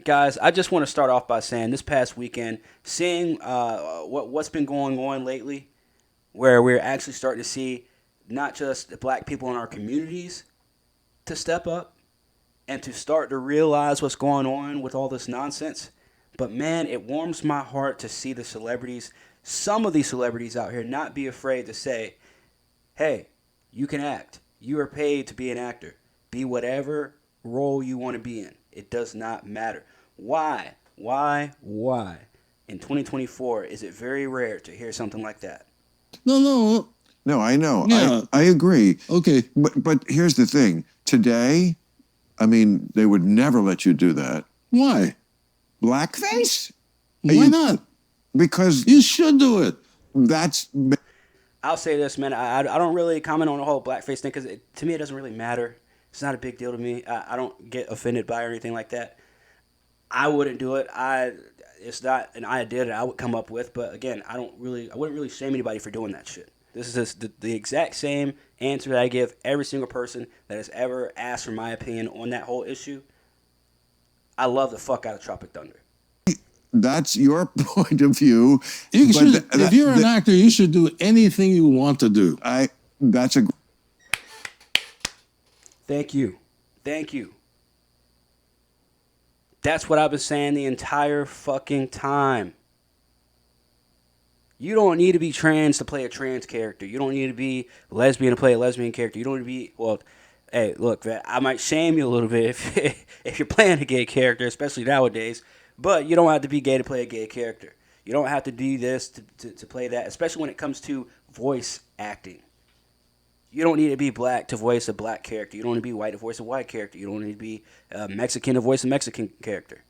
guys, I just want to start off by saying this past weekend, seeing what's been going on lately, where we're actually starting to see not just the black people in our communities to step up and to start to realize what's going on with all this nonsense. But man, it warms my heart to see the celebrities, some of these celebrities out here, not be afraid to say, hey, you can act. You are paid to be an actor. Be whatever role you want to be in. It does not matter. Why? Why? In 2024, is it very rare to hear something like that? No. No, I know. Yeah. I agree. Okay. But here's the thing. Today, I mean, they would never let you do that. Why? Blackface? Why not? Because You should do it. that's... I'll say this, man. I don't really comment on the whole blackface thing because to me it doesn't really matter. It's not a big deal to me. I don't get offended by it or anything like that. I wouldn't do it. It's not an idea that I would come up with. But again, I wouldn't really shame anybody for doing that shit. This is just the exact same answer that I give every single person that has ever asked for my opinion on that whole issue. I love the fuck out of Tropic Thunder. That's your point of view. You should, if you're an actor, you should do anything you want to do. That's a... Thank you. That's what I've been saying the entire fucking time. You don't need to be trans to play a trans character. You don't need to be lesbian to play a lesbian character. You don't need to be, well, hey, look, I might shame you a little bit if you're playing a gay character, especially nowadays, but you don't have to be gay to play a gay character. You don't have to do this to play that, especially when it comes to voice acting. You don't need to be black to voice a black character. You don't need to be white to voice a white character. You don't need to be Mexican to voice a Mexican character.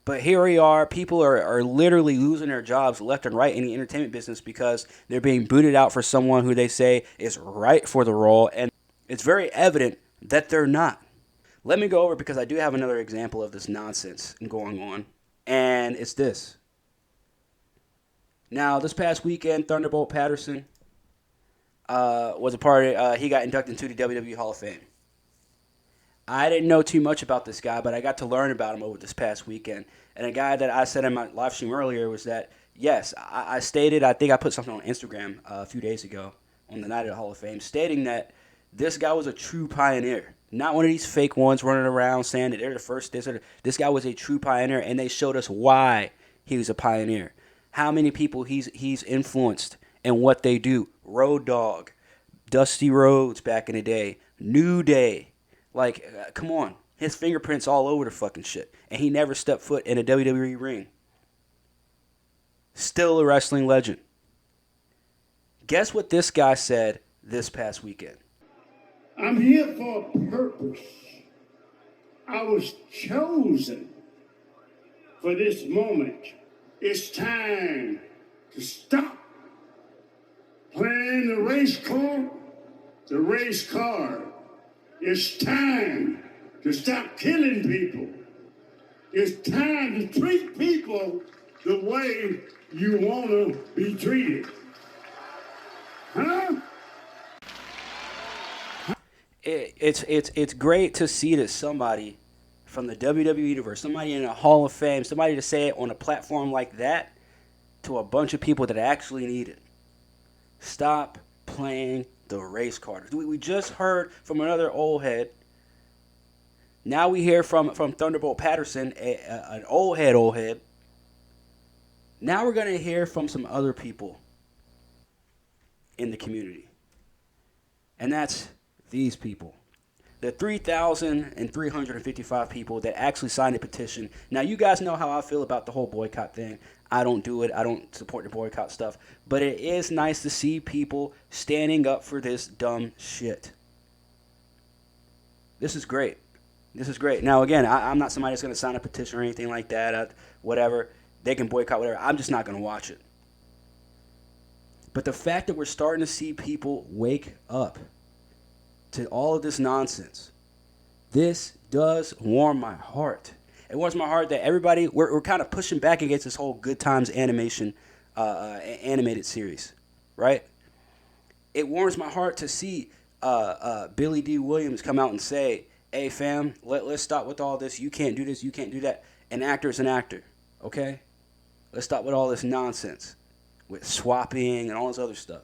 But here we are. People are literally losing their jobs left and right in the entertainment business because they're being booted out for someone who they say is right for the role. And it's very evident that they're not. Let me go over because I do have another example of this nonsense going on. And it's this. Now, this past weekend, Thunderbolt Patterson was a part of, he got inducted into the WWE Hall of Fame. I didn't know too much about this guy, but I got to learn about him over this past weekend. And a guy that I said in my live stream earlier was that, yes, I stated, I think I put something on Instagram a few days ago on the night of the Hall of Fame, stating that this guy was a true pioneer. Not one of these fake ones running around saying that they're the first this or that. This guy was a true pioneer, and they showed us why he was a pioneer. How many people he's influenced and what they do. Road Dogg, Dusty Rhodes back in the day, New Day. Like, come on. His fingerprints all over the fucking shit. And he never stepped foot in a WWE ring. Still a wrestling legend. Guess what this guy said this past weekend? I'm here for a purpose. I was chosen for this moment. It's time to stop playing the race car. It's time to stop killing people. It's time to treat people the way you want to be treated. Huh? It's great to see that somebody from the WWE universe, somebody in a Hall of Fame, somebody to say it on a platform like that to a bunch of people that actually need it. Stop playing the race card. We just heard from another old head. Now we hear from Thunderbolt Patterson, an old head. Now we're going to hear from some other people in the community. And that's these people. The 3,355 people that actually signed a petition. Now, you guys know how I feel about the whole boycott thing. I don't do it. I don't support the boycott stuff. But it is nice to see people standing up for this dumb shit. This is great. Now, again, I'm not somebody that's going to sign a petition or anything like that. Whatever. They can boycott whatever. I'm just not going to watch it. But the fact that we're starting to see people wake up to all of this nonsense, this does warm my heart. It warms my heart that everybody, we're kind of pushing back against this whole Good Times animation, animated series, right? It warms my heart to see Billy D. Williams come out and say, hey fam, let's stop with all this. You can't do this. You can't do that. An actor is an actor. Okay? Let's stop with all this nonsense with swapping and all this other stuff.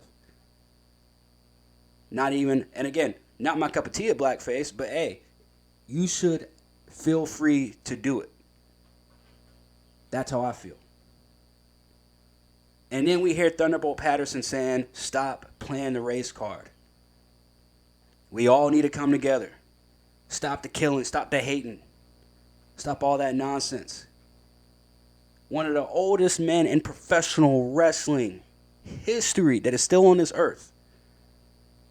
Not even, and again, not my cup of tea at blackface, but hey, you should feel free to do it. That's how I feel. And then we hear Thunderbolt Patterson saying, stop playing the race card. We all need to come together. Stop the killing, stop the hating. Stop all that nonsense. One of the oldest men in professional wrestling history that is still on this earth,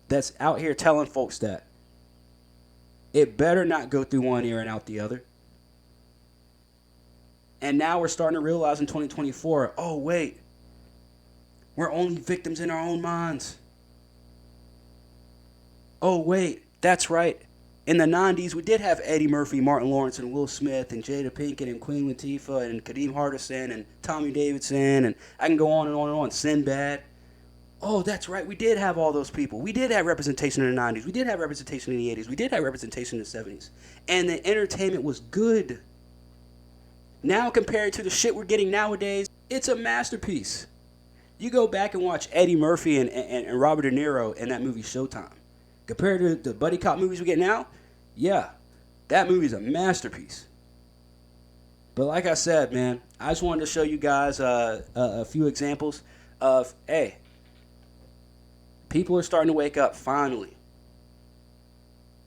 that's out here telling folks that it better not go through one ear and out the other. And now we're starting to realize in 2024, oh wait, we're only victims in our own minds. Oh wait, that's right. In the 90s, we did have Eddie Murphy, Martin Lawrence, and Will Smith, and Jada Pinkett, and Queen Latifah, and Kadeem Hardison, and Tommy Davidson, and I can go on and on and on. Sinbad. Oh, that's right. We did have all those people. We did have representation in the 90s. We did have representation in the 80s. We did have representation in the 70s. And the entertainment was good. Now, compared to the shit we're getting nowadays, it's a masterpiece. You go back and watch Eddie Murphy and Robert De Niro in that movie Showtime. Compared to the buddy cop movies we get now, yeah, that movie's a masterpiece. But like I said, man, I just wanted to show you guys a few examples of, hey, people are starting to wake up, finally.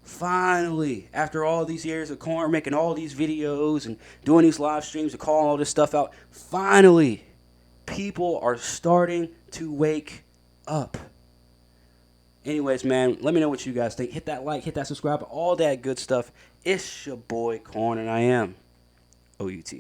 Finally, after all these years of Korn making all these videos and doing these live streams and calling all this stuff out, finally, people are starting to wake up. Anyways, man, let me know what you guys think. Hit that like, hit that subscribe, all that good stuff. It's your boy Korn, and I am OUT.